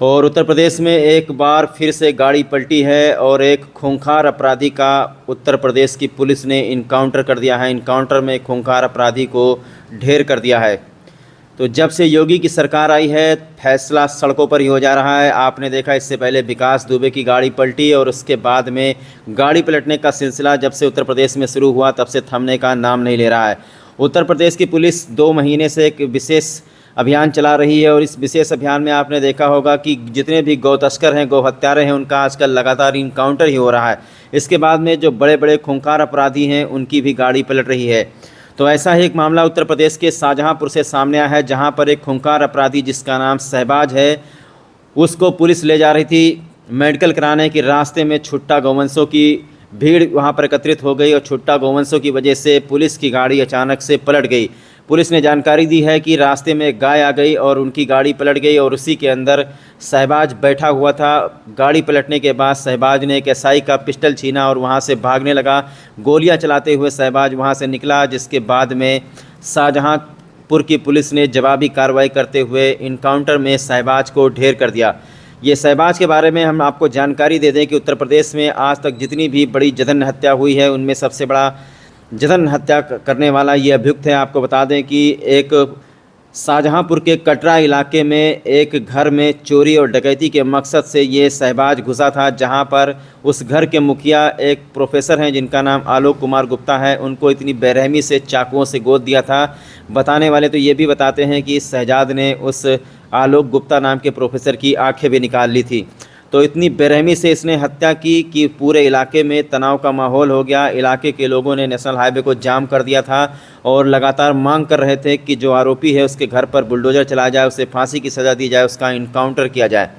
और उत्तर प्रदेश में एक बार फिर से गाड़ी पलटी है और एक खूंखार अपराधी का उत्तर प्रदेश की पुलिस ने इनकाउंटर कर दिया है। इनकाउंटर में खूंखार अपराधी को ढेर कर दिया है। तो जब से योगी की सरकार आई है, फैसला सड़कों पर ही हो जा रहा है। आपने देखा, इससे पहले विकास दुबे की गाड़ी पलटी और उसके बाद में गाड़ी पलटने का सिलसिला जब से उत्तर प्रदेश में शुरू हुआ तब से थमने का नाम नहीं ले रहा है। उत्तर प्रदेश की पुलिस 2 महीने से एक विशेष अभियान चला रही है और इस विशेष अभियान में आपने देखा होगा कि जितने भी गौ तस्कर हैं, गौ हत्यारे हैं, उनका आजकल लगातार इनकाउंटर ही हो रहा है। इसके बाद में जो बड़े बड़े खूंखार अपराधी हैं, उनकी भी गाड़ी पलट रही है। तो ऐसा ही एक मामला उत्तर प्रदेश के शाहजहांपुर से सामने आया है, जहां पर एक खूंखार अपराधी जिसका नाम शहबाज है, उसको पुलिस ले जा रही थी मेडिकल कराने के रास्ते में छुट्टा गौवंशों की भीड़ वहां पर एकत्रित हो गई और छुट्टा गौवंशों की वजह से पुलिस की गाड़ी अचानक से पलट गई। पुलिस ने जानकारी दी है कि रास्ते में गाय आ गई और उनकी गाड़ी पलट गई और उसी के अंदर शहबाज बैठा हुआ था। गाड़ी पलटने के बाद शहबाज ने एक एसआई का पिस्टल छीना और वहां से भागने लगा। गोलियां चलाते हुए शहबाज वहां से निकला, जिसके बाद में शाहजहांपुर की पुलिस ने जवाबी कार्रवाई करते हुए इनकाउंटर में शहबाज को ढेर कर दिया। ये शहबाज के बारे में हम आपको जानकारी दे दें कि उत्तर प्रदेश में आज तक जितनी भी बड़ी जघन्य हत्या हुई है, उनमें सबसे बड़ा जघन्य हत्या करने वाला ये अभियुक्त है। आपको बता दें कि एक शाहजहांपुर के कटरा इलाके में एक घर में चोरी और डकैती के मकसद से ये शहबाज घुसा था, जहां पर उस घर के मुखिया एक प्रोफेसर हैं जिनका नाम आलोक कुमार गुप्ता है, उनको इतनी बेरहमी से चाकुओं से गोद दिया था। बताने वाले तो ये भी बताते हैं कि शहजाद ने उस आलोक गुप्ता नाम के प्रोफेसर की आंखें भी निकाल ली थी। तो इतनी बेरहमी से इसने हत्या की कि पूरे इलाके में तनाव का माहौल हो गया। इलाके के लोगों ने नेशनल हाईवे को जाम कर दिया था और लगातार मांग कर रहे थे कि जो आरोपी है उसके घर पर बुलडोज़र चलाया जाए, उसे फांसी की सज़ा दी जाए, उसका इनकाउंटर किया जाए।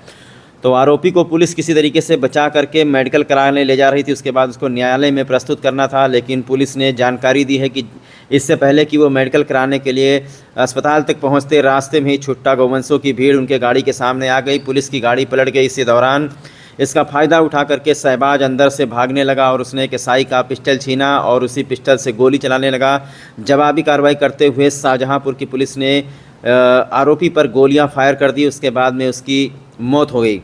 तो आरोपी को पुलिस किसी तरीके से बचा करके मेडिकल कराने ले जा रही थी, उसके बाद उसको न्यायालय में प्रस्तुत करना था। लेकिन पुलिस ने जानकारी दी है कि इससे पहले कि वो मेडिकल कराने के लिए अस्पताल तक पहुंचते रास्ते में ही छुट्टा गौवंशों की भीड़ उनके गाड़ी के सामने आ गई। पुलिस की गाड़ी पलट गई। इसी दौरान इसका फ़ायदा उठा करके शहबाज अंदर से भागने लगा और उसने एक एसआई का पिस्टल छीना और उसी पिस्टल से गोली चलाने लगा। जवाबी कार्रवाई करते हुए शाहजहांपुर की पुलिस ने आरोपी पर गोलियां फायर कर दी। उसके बाद में उसकी मौत हो गई।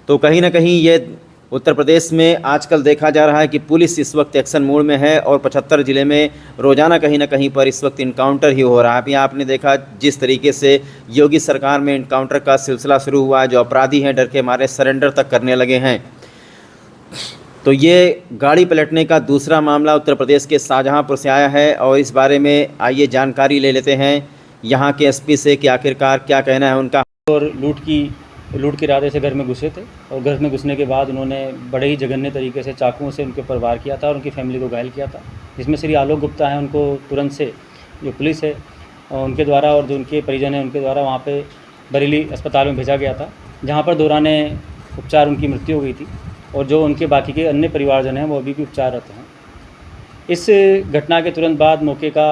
तो कहीं ना कहीं ये उत्तर प्रदेश में आजकल देखा जा रहा है कि पुलिस इस वक्त एक्शन मोड में है और 75 ज़िले में रोज़ाना कहीं ना कहीं पर इस वक्त इनकाउंटर ही हो रहा है। अभी आपने देखा जिस तरीके से योगी सरकार में इनकाउंटर का सिलसिला शुरू हुआ है, जो अपराधी हैं डर के मारे सरेंडर तक करने लगे हैं। तो ये गाड़ी पलटने का दूसरा मामला उत्तर प्रदेश के शाहजहांपुर से आया है और इस बारे में आइए जानकारी ले लेते हैं यहाँ के एसपी से कि आखिरकार क्या कहना है उनका। और लूट के इरादे से घर में घुसे थे और घर में घुसने के बाद उन्होंने बड़े ही जघन्य तरीके से चाकुओं से उनके ऊपर वार किया था और उनकी फैमिली को घायल किया था। जिसमें श्री आलोक गुप्ता हैं, उनको तुरंत से जो पुलिस है उनके द्वारा और जो उनके परिजन हैं उनके द्वारा वहाँ पे बरेली अस्पताल में भेजा गया था, जहाँ पर दौराने उपचार उनकी मृत्यु हो गई थी और जो उनके बाकी के अन्य परिवारजन हैं वो अभी भी उपचाररत हैं। इस घटना के तुरंत बाद मौके का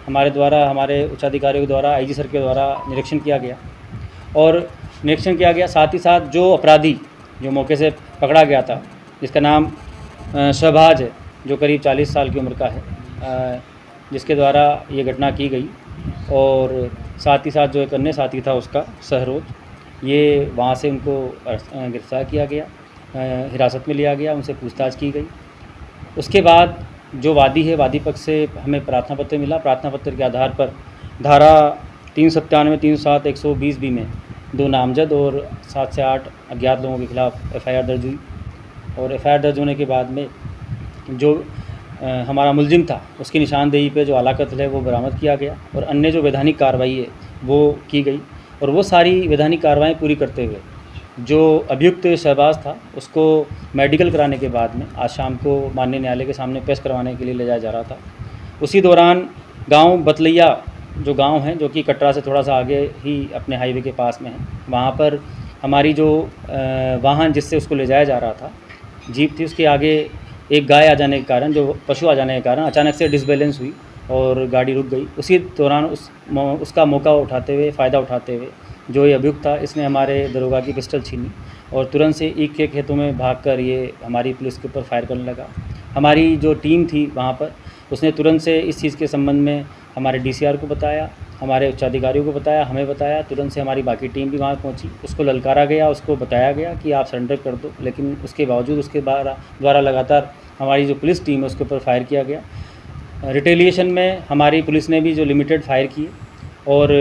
हमारे उच्चाधिकारियों के द्वारा आईजी सर के द्वारा निरीक्षण किया गया और साथ ही साथ जो अपराधी जो मौके से पकड़ा गया था, जिसका नाम शहबाज है, जो करीब 40 साल की उम्र का है, जिसके द्वारा ये घटना की गई, और साथ ही साथ जो एक अन्य साथी था उसका सहरोज, ये वहाँ से उनको गिरफ्तार किया गया, हिरासत में लिया गया, उनसे पूछताछ की गई। उसके बाद जो वादी है, वादी पक्ष से हमें प्रार्थना पत्र मिला। प्रार्थना पत्र के आधार पर धारा 397, 307, 120 बी में 2 नामजद और 7 से 8 अज्ञात लोगों के खिलाफ एफआईआर दर्ज हुई और एफआईआर दर्ज होने के बाद में जो हमारा मुलजिम था उसकी निशानदेही पे जो आला कत्ल है वो बरामद किया गया और अन्य जो वैधानिक कार्रवाई है वो की गई। और वो सारी वैधानिक कार्रवाई पूरी करते हुए जो अभियुक्त शहबाज था उसको मेडिकल कराने के बाद में आज शाम को माननीय न्यायालय के सामने पेश करवाने के लिए ले जाया जा रहा था। उसी दौरान गांव बतलैया जो गांव है, जो कि कटरा से थोड़ा सा आगे ही अपने हाईवे के पास में है, वहाँ पर हमारी जो वाहन जिससे उसको ले जाया जा रहा था, जीप थी, उसके आगे एक गाय आ जाने के कारण, जो पशु आ जाने के कारण अचानक से डिसबैलेंस हुई और गाड़ी रुक गई। उसी दौरान उसका मौका उठाते हुए, फ़ायदा उठाते हुए जो ये अभियुक्त था, इसने हमारे दरोगा की पिस्टल छीनी और तुरंत से ईख के खेतों में भागकर ये हमारी पुलिस के ऊपर फायर करने लगा। हमारी जो टीम थी वहाँ पर, उसने तुरंत से इस चीज़ के संबंध में हमारे डीसीआर को बताया हमारे उच्चाधिकारियों को बताया, हमें बताया, तुरंत से हमारी बाकी टीम भी वहाँ पहुँची। उसको ललकारा गया, उसको बताया गया कि आप सरेंडर कर दो, लेकिन उसके बावजूद उसके द्वारा लगातार हमारी जो पुलिस टीम है उसके ऊपर फायर किया गया। रिटेलिएशन में हमारी पुलिस ने भी जो लिमिटेड फायर किए और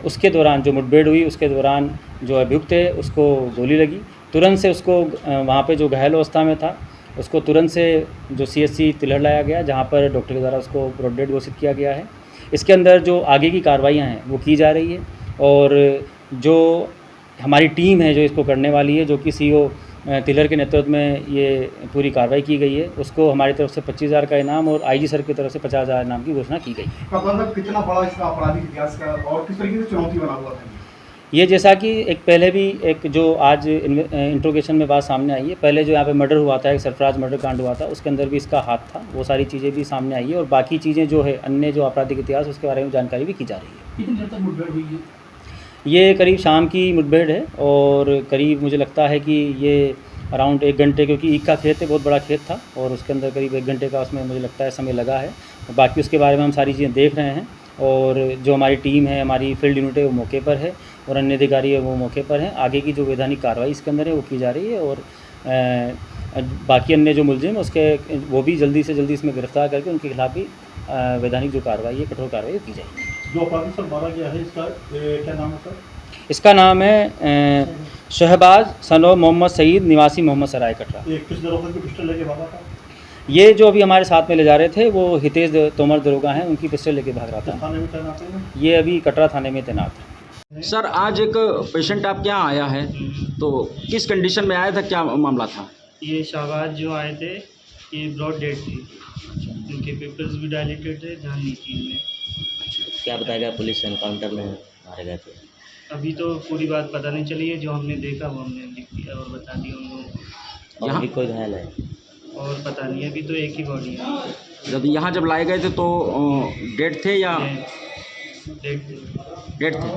उसके दौरान जो मुठभेड़ हुई उसके दौरान जो अभियुक्त है उसको गोली लगी। तुरंत से उसको वहाँ पे जो घायल अवस्था में था उसको तुरंत से जो CHC तिलहड़ लाया गया, जहाँ पर डॉक्टर के द्वारा उसको ब्रॉड डेड घोषित किया गया है। इसके अंदर जो आगे की कार्रवाइयाँ हैं वो की जा रही है और जो हमारी टीम है जो इसको करने वाली है, जो कि CO तिलहड़ के नेतृत्व में ये पूरी कार्रवाई की गई है, उसको हमारी तरफ से 25,000 का इनाम और IG सर की तरफ से 50,000 इनाम की घोषणा की गई है। मतलब कितना बड़ा इसका आपराधिक इतिहास का और किस तरीके से चुनौती बना हुआ था? ये जैसा कि एक पहले भी एक जो आज इंट्रोगेशन में बात सामने आई है, पहले जो यहाँ पे मर्डर हुआ था, एक सरफराज मर्डर कांड हुआ था, उसके अंदर भी इसका हाथ था। वो सारी चीज़ें भी सामने आई है और बाकी चीज़ें जो है अन्य जो आपराधिक इतिहास उसके बारे में जानकारी भी की जा रही है। कितनी देर तक मुठभेड़ हुई है? ये करीब शाम की मुठभेड़ है और करीब मुझे लगता है कि ये अराउंड 1 घंटे, क्योंकि ईख का खेत है, बहुत बड़ा खेत था और उसके अंदर करीब 1 घंटे का उसमें मुझे लगता है समय लगा है। बाकी उसके बारे में हम सारी चीज़ें देख रहे हैं और जो हमारी टीम है, हमारी फील्ड यूनिट है वो मौके पर है और अन्य अधिकारी है वो मौके पर हैं। आगे की जो वैधानिक कार्रवाई इसके अंदर है वो की जा रही है और बाकी अन्य जो मुलजिम उसके वो भी जल्दी से जल्दी इसमें गिरफ्तार करके उनके खिलाफ भी वैधानिक जो कार्रवाई है, कठोर कार्रवाई की जाएगी। जो अपराधी सर मारा गया है इसका क्या नाम है सर? इसका नाम है शहबाज सन ऑफ मोहम्मद सईद, निवासी मोहम्मद सराय कटरा। किस दरोगा की पिस्टल लेके भागा था? ये जो अभी हमारे साथ में ले जा रहे थे वो हितेश तोमर दरोगा हैं, उनकी पिस्टल लेके भाग रहा था। थाने में तैनात है? ये अभी कटरा थाने में तैनात है। सर आज एक पेशेंट आपके यहाँ आया है, तो किस कंडीशन में आया था, क्या मामला था? ये शहबाज जो आए थे ये ब्रॉड डेड थी, उनके पेपर्स भी डायलेटेड थे, जान नहीं थी इनमें। क्या बताया गया पुलिस एनकाउंटर में मारे गए थे? अभी तो पूरी बात पता नहीं चली है, जो हमने देखा वो हमने लिख दिया और बता दिया उन लोगों को। और भी कोई घायल है? और पता नहीं, अभी तो एक ही बॉडी है। जब यहाँ जब लाए गए थे तो डेड थे या डेड थे। डेड थे?